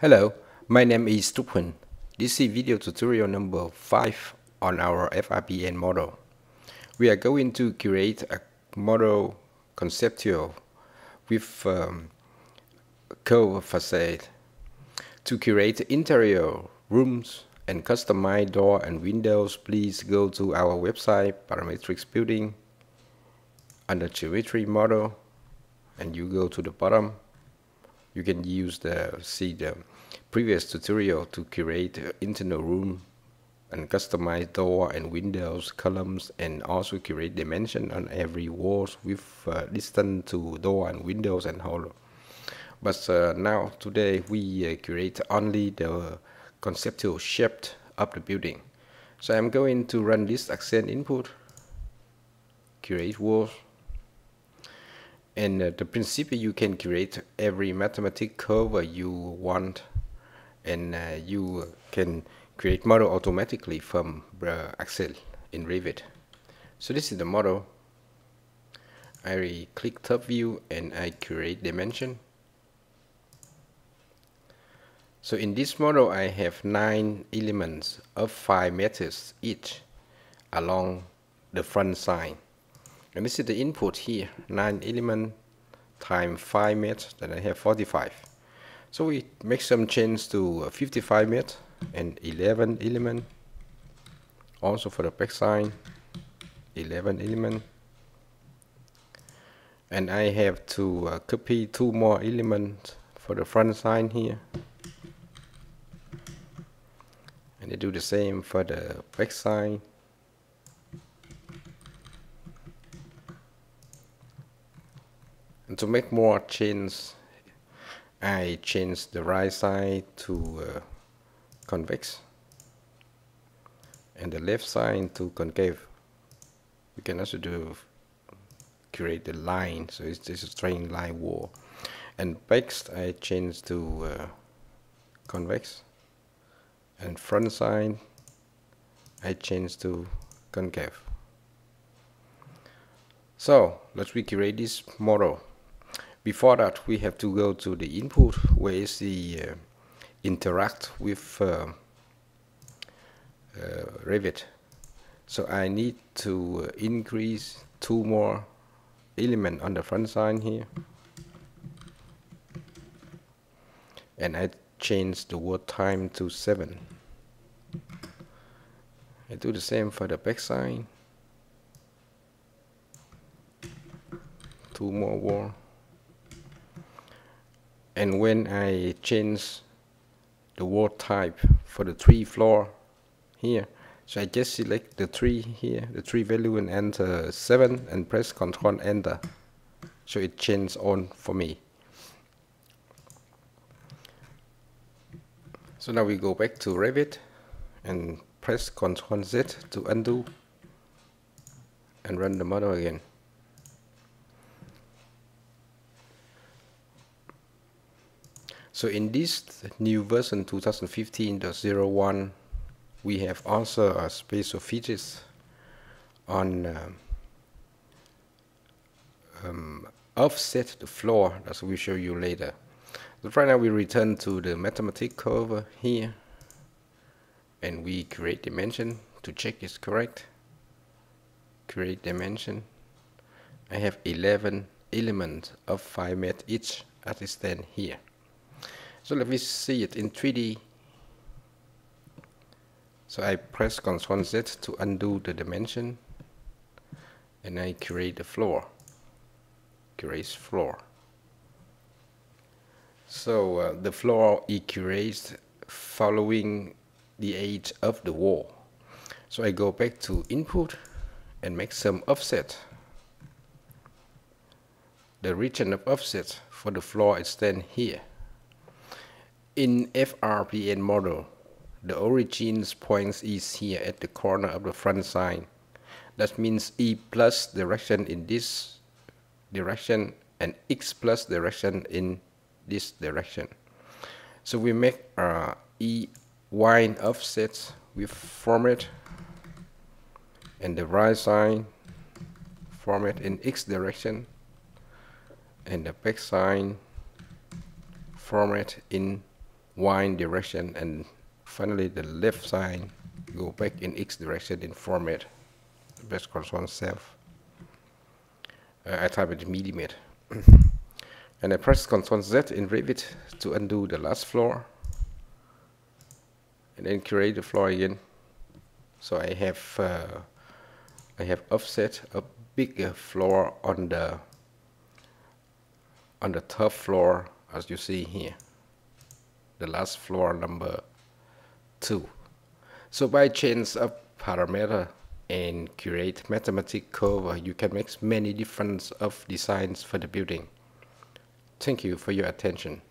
Hello, my name is Trúc. This is video tutorial number 5 on our FRBN model. We are going to create a model conceptual with curved facade. To create interior rooms and customize door and windows, please go to our website Parametrics Building under Geometry Model, and you go to the bottom. You can use the previous tutorial to create internal room and customize door and windows, columns, and also create dimension on every walls with distance to door and windows and hollow. But now today we create only the conceptual shape of the building. So I'm going to run this accent input, create walls. And the principle, you can create every mathematical curve you want, and you can create model automatically from Excel in Revit. So this is the model. I click top view and I create dimension. So in this model I have 9 elements of 5 meters each along the front side. And this is the input here, 9 elements times 5 meters, then I have 45. So we make some change to 55 meters and 11 elements. Also for the back side, 11 elements. And I have to copy 2 more elements for the front side here. And I do the same for the back side. And to make more change, I change the right side to convex and the left side to concave. We can also create the line, so it's just a straight line wall. And backs I change to convex, and front side I change to concave. So let's recreate this model. Before that, we have to go to the input, where is the interact with Revit. So I need to increase 2 more elements on the front side here, and I change the word time to 7. I do the same for the back side, 2 more walls. And when I change the wall type for the 3 floor here, so I just select the 3 here, the 3 value, and enter 7 and press Ctrl Enter. So it changes on for me. So now we go back to Revit and press Ctrl Z to undo and run the model again. So in this new version 2015.01, we have also a special features on offset the floor, that we show you later. But right now we return to the mathematical curve here, and we create dimension to check it's correct. Create dimension. I have 11 elements of 5 meters each as it stands here. So let me see it in 3D. So I press Ctrl Z to undo the dimension, and I create the floor. Create floor. So the floor is created following the edge of the wall. So I go back to input and make some offset. The region of offset for the floor is then here. In FRBN model, the origin point is here at the corner of the front side. That means E plus direction in this direction and X plus direction in this direction. So we make E Y offset with format, and the right side format in X direction, and the back side format in Y direction, and finally the left side go back in X direction in format. Best control self. I type it millimeter. And I press Ctrl Z in Revit to undo the last floor, and then create the floor again. So I have offset a bigger floor on the top floor, as you see here, the last floor number 2. So by change of parameter and create mathematical curve, you can make many different of designs for the building. Thank you for your attention.